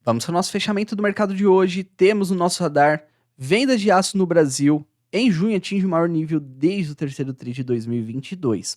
Vamos para o nosso fechamento do mercado de hoje. Temos no nosso radar vendas de aço no Brasil. Em junho atinge o maior nível desde o terceiro tri de 2022.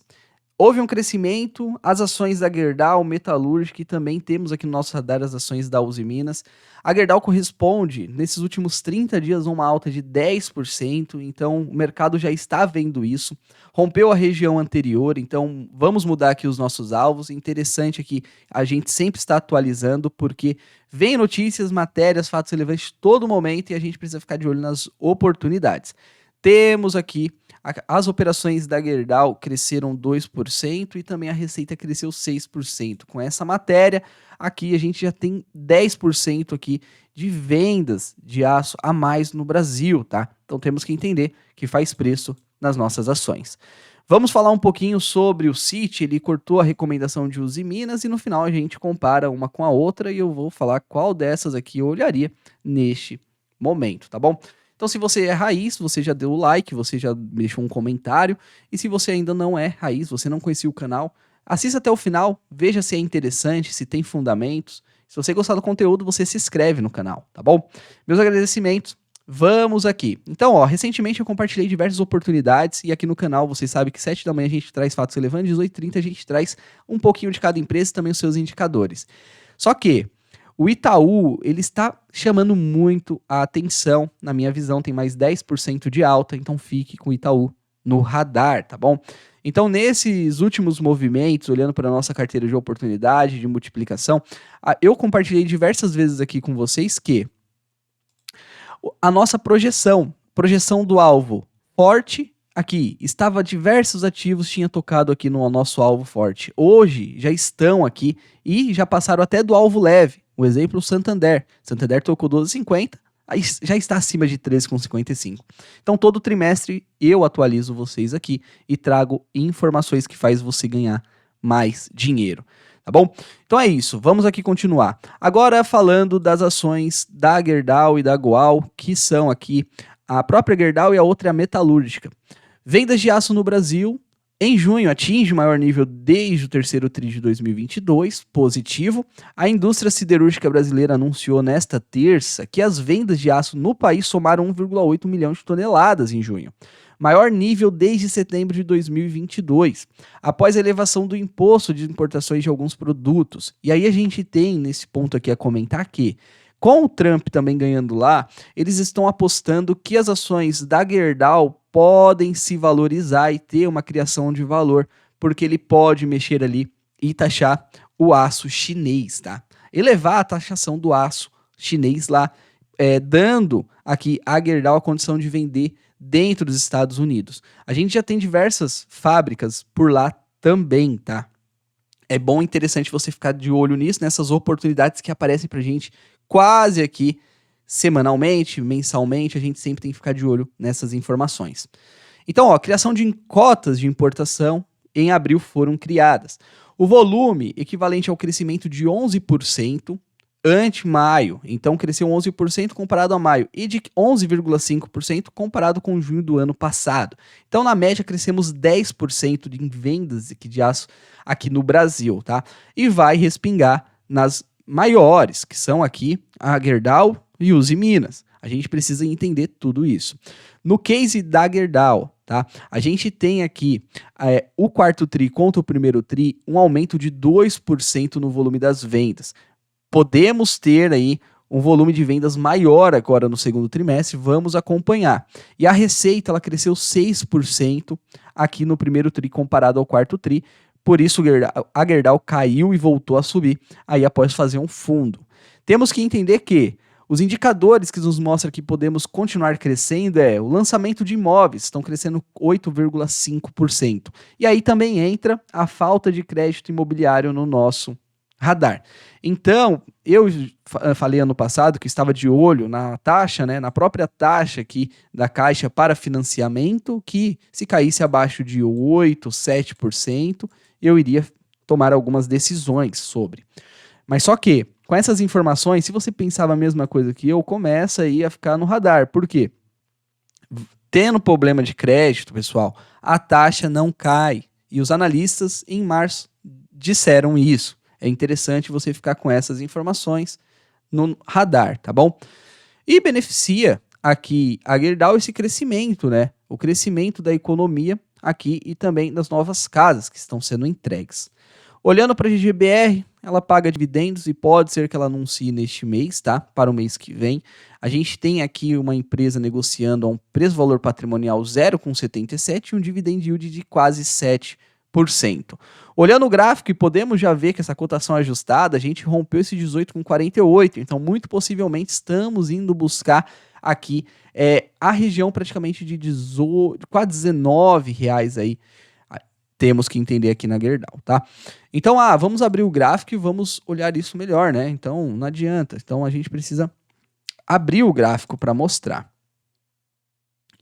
Houve um crescimento, as ações da Gerdau, Metalúrgica e também temos aqui no nosso radar as ações da Uzi Minas. A Gerdau corresponde, nesses últimos 30 dias, a uma alta de 10%, então o mercado já está vendo isso. Rompeu a região anterior, então vamos mudar aqui os nossos alvos. Interessante aqui, a gente sempre está atualizando, porque vem notícias, matérias, fatos relevantes todo momento e a gente precisa ficar de olho nas oportunidades. Temos aqui as operações da Gerdau cresceram 2% e também a receita cresceu 6%. Com essa matéria, aqui a gente já tem 10% aqui de vendas de aço a mais no Brasil, tá? Então temos que entender que faz preço nas nossas ações. Vamos falar um pouquinho sobre o CIT, ele cortou a recomendação de Uzi Minas e no final a gente compara uma com a outra e eu vou falar qual dessas aqui eu olharia neste momento, tá bom? Então, se você é raiz, você já deu o like, você já deixou um comentário. E se você ainda não é raiz, você não conhecia o canal, assista até o final, veja se é interessante, se tem fundamentos. Se você gostar do conteúdo, você se inscreve no canal, tá bom? Meus agradecimentos, vamos aqui. Então, recentemente eu compartilhei diversas oportunidades e aqui no canal, vocês sabem que 7 da manhã a gente traz fatos relevantes, 18h30 a gente traz um pouquinho de cada empresa e também os seus indicadores. Só que o Itaú, ele está chamando muito a atenção, na minha visão, tem mais 10% de alta, então fique com o Itaú no radar, tá bom? Então, nesses últimos movimentos, olhando para a nossa carteira de oportunidade, de multiplicação, eu compartilhei diversas vezes aqui com vocês que a nossa projeção do alvo forte, aqui, estava diversos ativos, tinha tocado aqui no nosso alvo forte. Hoje, já estão aqui e já passaram até do alvo leve. O exemplo, o Santander. Santander tocou 12,50, aí já está acima de 13,55. Então, todo trimestre eu atualizo vocês aqui e trago informações que faz você ganhar mais dinheiro. Tá bom? Então é isso, vamos aqui continuar. Agora falando das ações da Gerdau e da Goal, que são aqui a própria Gerdau e a outra é a Metalúrgica. Vendas de aço no Brasil, em junho, atinge o maior nível desde o terceiro tri de 2022, positivo. A indústria siderúrgica brasileira anunciou nesta terça que as vendas de aço no país somaram 1,8 milhão de toneladas em junho, maior nível desde setembro de 2022, após a elevação do imposto de importações de alguns produtos. E aí a gente tem, nesse ponto aqui, a comentar que, com o Trump também ganhando lá, eles estão apostando que as ações da Gerdau podem se valorizar e ter uma criação de valor, porque ele pode mexer ali e taxar o aço chinês, tá? Elevar a taxação do aço chinês lá, dando aqui a Gerdau a condição de vender dentro dos Estados Unidos. A gente já tem diversas fábricas por lá também, tá? É bom e interessante você ficar de olho nisso, nessas oportunidades que aparecem pra gente quase aqui semanalmente, mensalmente, a gente sempre tem que ficar de olho nessas informações. Então, criação de cotas de importação em abril foram criadas. O volume equivalente ao crescimento de 11% ante maio, então cresceu 11% comparado a maio e de 11,5% comparado com junho do ano passado. Então, na média, crescemos 10% em vendas de aço aqui no Brasil, tá? E vai respingar nas maiores, que são aqui a Gerdau e Uzi Minas. A gente precisa entender tudo isso. No case da Gerdau, tá? A gente tem aqui o quarto tri contra o primeiro tri, um aumento de 2% no volume das vendas. Podemos ter aí um volume de vendas maior agora no segundo trimestre, vamos acompanhar. E a receita, ela cresceu 6% aqui no primeiro tri comparado ao quarto tri, por isso a Gerdau caiu e voltou a subir aí após fazer um fundo. Temos que entender que os indicadores que nos mostram que podemos continuar crescendo é o lançamento de imóveis, estão crescendo 8,5%. E aí também entra a falta de crédito imobiliário no nosso radar. Então, eu falei ano passado que estava de olho na taxa, né, na própria taxa aqui da Caixa para financiamento, que se caísse abaixo de 8%, 7%, eu iria tomar algumas decisões sobre. Mas só que, com essas informações, se você pensava a mesma coisa que eu, começa aí a ficar no radar. Por quê? Tendo problema de crédito, pessoal, a taxa não cai. E os analistas, em março, disseram isso. É interessante você ficar com essas informações no radar, tá bom? E beneficia aqui a Gerdau esse crescimento, né? O crescimento da economia aqui e também das novas casas que estão sendo entregues. Olhando para a GGBR, ela paga dividendos e pode ser que ela anuncie neste mês, tá? Para o mês que vem. A gente tem aqui uma empresa negociando a um preço-valor patrimonial 0,77 e um dividend yield de quase 7%. Olhando o gráfico, e podemos já ver que essa cotação ajustada, a gente rompeu esse 18,48, então muito possivelmente estamos indo buscar aqui a região praticamente de 18, quase 19 reais aí. Temos que entender aqui na Gerdau, tá? Então, vamos abrir o gráfico e vamos olhar isso melhor, né? Então, não adianta. Então, a gente precisa abrir o gráfico para mostrar.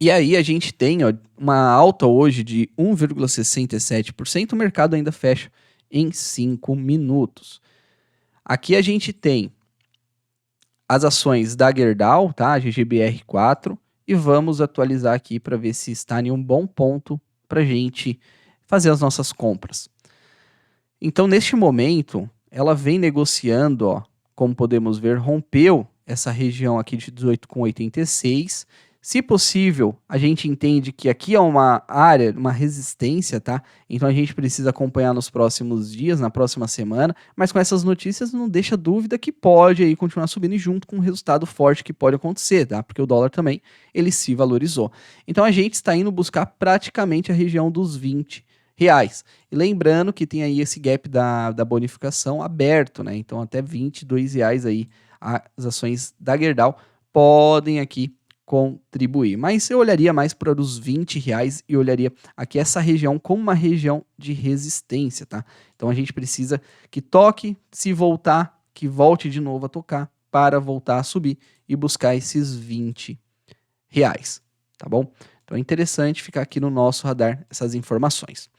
E aí, a gente tem uma alta hoje de 1,67%. O mercado ainda fecha em 5 minutos. Aqui a gente tem as ações da Gerdau, tá? GGBR4. E vamos atualizar aqui para ver se está em um bom ponto para a gente fazer as nossas compras. Então, neste momento, ela vem negociando, ó, como podemos ver, rompeu essa região aqui de 18,86. Se possível, a gente entende que aqui é uma área, uma resistência, tá? Então a gente precisa acompanhar nos próximos dias, na próxima semana, mas com essas notícias não deixa dúvida que pode aí continuar subindo e junto com um resultado forte que pode acontecer, tá? Porque o dólar também, ele se valorizou. Então a gente está indo buscar praticamente a região dos 20 reais. E lembrando que tem aí esse gap da bonificação aberto, né? Então até 22 reais aí as ações da Gerdau podem aqui contribuir. Mas eu olharia mais para os 20 reais e olharia aqui essa região como uma região de resistência, tá? Então a gente precisa que toque, se voltar, que volte de novo a tocar para voltar a subir e buscar esses 20 reais, tá bom? Então é interessante ficar aqui no nosso radar essas informações.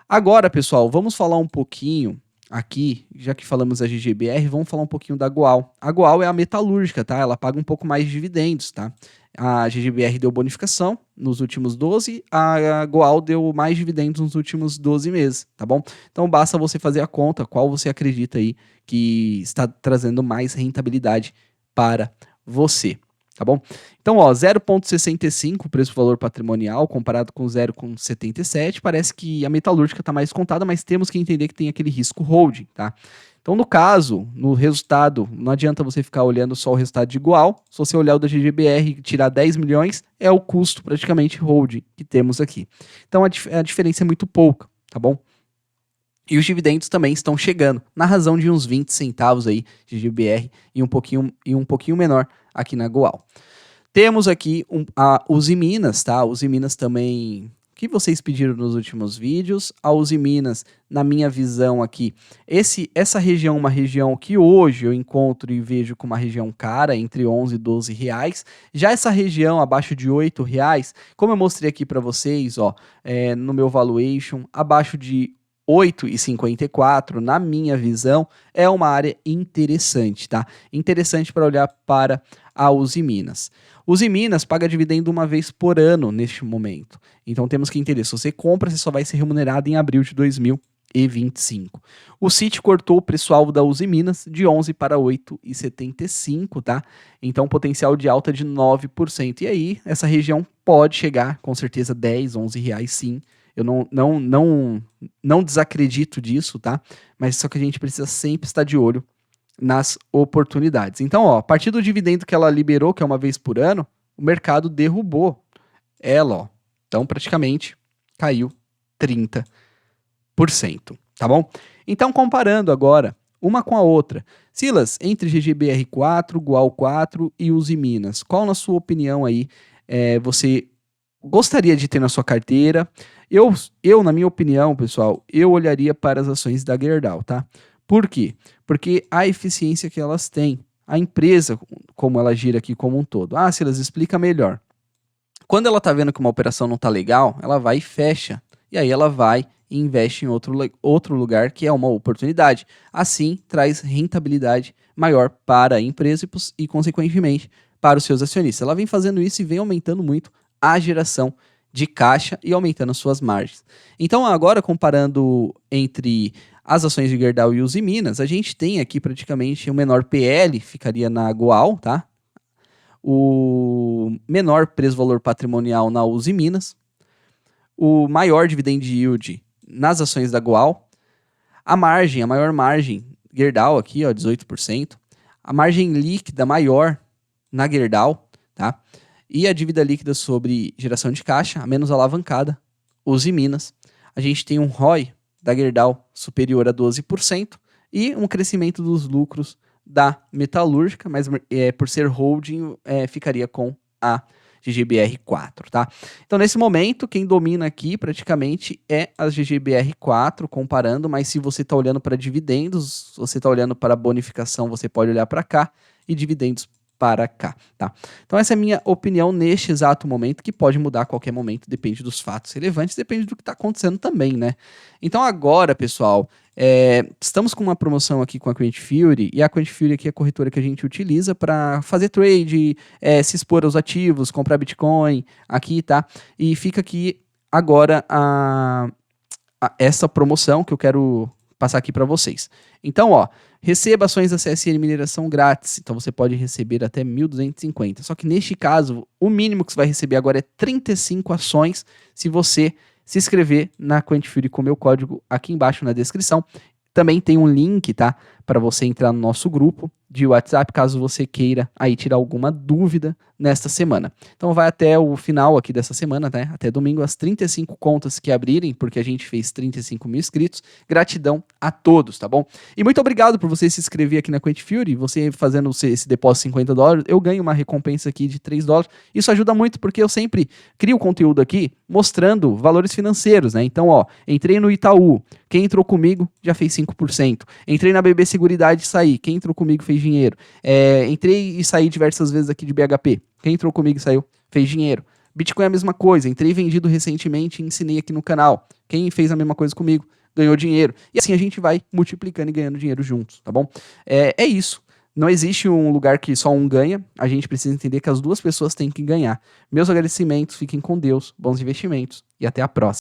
Agora, pessoal, vamos falar um pouquinho aqui, já que falamos da GGBR, vamos falar um pouquinho da Goal. A Goal é a metalúrgica, tá? Ela paga um pouco mais de dividendos, tá? A GGBR deu bonificação nos últimos 12, a Goal deu mais dividendos nos últimos 12 meses, tá bom? Então basta você fazer a conta, qual você acredita aí que está trazendo mais rentabilidade para você. Tá bom? Então, 0,65 preço-valor patrimonial comparado com 0,77, parece que a metalúrgica está mais contada, mas temos que entender que tem aquele risco holding, tá? Então, no caso, no resultado, não adianta você ficar olhando só o resultado de igual. Se você olhar o da GGBR e tirar 10 milhões, é o custo praticamente holding que temos aqui. Então, a diferença é muito pouca, tá bom? E os dividendos também estão chegando, na razão de uns 20 centavos aí de GBR e um pouquinho menor aqui na Goal. Temos aqui a Usiminas, tá? A Usiminas também, que vocês pediram nos últimos vídeos. A Usiminas, na minha visão aqui, essa região é uma região que hoje eu encontro e vejo como uma região cara, entre 11 e 12 reais. Já essa região abaixo de 8 reais, como eu mostrei aqui para vocês, no meu valuation, abaixo de 8,54, na minha visão, é uma área interessante, tá? Interessante para olhar para a Usiminas. Usiminas paga dividendo uma vez por ano neste momento. Então temos que entender, se você compra, você só vai ser remunerado em abril de 2025. O Citi cortou o preço-alvo da Usiminas de 11 para 8,75, tá? Então potencial de alta de 9%. E aí, essa região pode chegar, com certeza, 10, 11 reais sim. Eu não desacredito disso, tá? Mas só que a gente precisa sempre estar de olho nas oportunidades. Então, a partir do dividendo que ela liberou, que é uma vez por ano, o mercado derrubou ela, Então, praticamente, caiu 30%, tá bom? Então, comparando agora uma com a outra. Silas, entre GGBR4, Goal4 e Usiminas, qual, na sua opinião aí, você gostaria de ter na sua carteira? Eu, na minha opinião, pessoal, eu olharia para as ações da Gerdau, tá? Por quê? Porque a eficiência que elas têm, a empresa, como ela gira aqui como um todo. Silas, explica melhor. Quando ela tá vendo que uma operação não tá legal, ela vai e fecha. E aí ela vai e investe em outro lugar, que é uma oportunidade. Assim, traz rentabilidade maior para a empresa e consequentemente, para os seus acionistas. Ela vem fazendo isso e vem aumentando muito a geração de caixa e aumentando as suas margens. Então, agora comparando entre as ações de Gerdau e Uzi Minas, a gente tem aqui praticamente o menor PL, ficaria na Goal, tá? O menor preço-valor patrimonial na Uzi Minas, o maior dividend yield nas ações da Goal, a maior margem, Gerdau aqui, ó, 18%, a margem líquida maior na Gerdau, tá? E a dívida líquida sobre geração de caixa, a menos alavancada, Uzi Minas. A gente tem um ROI da Gerdau superior a 12% e um crescimento dos lucros da metalúrgica, mas por ser holding, ficaria com a GGBR4, tá? Então, nesse momento, quem domina aqui praticamente é a GGBR4, comparando, mas se você está olhando para dividendos, se você está olhando para bonificação, você pode olhar para cá, e dividendos para cá, tá? Então essa é a minha opinião neste exato momento, que pode mudar a qualquer momento, depende dos fatos relevantes, depende do que está acontecendo também, né? Então agora, pessoal, estamos com uma promoção aqui com a Quant Fury, e a Quant Fury aqui é a corretora que a gente utiliza para fazer trade, se expor aos ativos, comprar Bitcoin aqui, tá? E fica aqui agora essa promoção que eu quero passar aqui para vocês. Então, ó, receba ações da CSN Mineração grátis. Então você pode receber até 1.250. Só que neste caso, o mínimo que você vai receber agora é 35 ações se você se inscrever na Quant Fury com o meu código aqui embaixo na descrição. Também tem um link, tá? Para você entrar no nosso grupo de WhatsApp, caso você queira aí tirar alguma dúvida nesta semana. Então vai até o final aqui dessa semana, né? Até domingo, as 35 contas que abrirem, porque a gente fez 35 mil inscritos. Gratidão a todos, tá bom? E muito obrigado por você se inscrever aqui na Quant Fury. Você fazendo esse depósito de $50, eu ganho uma recompensa aqui de $3. Isso ajuda muito, porque eu sempre crio conteúdo aqui mostrando valores financeiros, né? Então, ó, entrei no Itaú. Quem entrou comigo já fez 5%. Entrei na BB Seguridade e saí. Quem entrou comigo fez dinheiro. Entrei e saí diversas vezes aqui de BHP. Quem entrou comigo e saiu fez dinheiro. Bitcoin é a mesma coisa. Entrei vendido recentemente e ensinei aqui no canal. Quem fez a mesma coisa comigo ganhou dinheiro. E assim a gente vai multiplicando e ganhando dinheiro juntos, tá bom? É isso. Não existe um lugar que só um ganha. A gente precisa entender que as duas pessoas têm que ganhar. Meus agradecimentos. Fiquem com Deus. Bons investimentos. E até a próxima.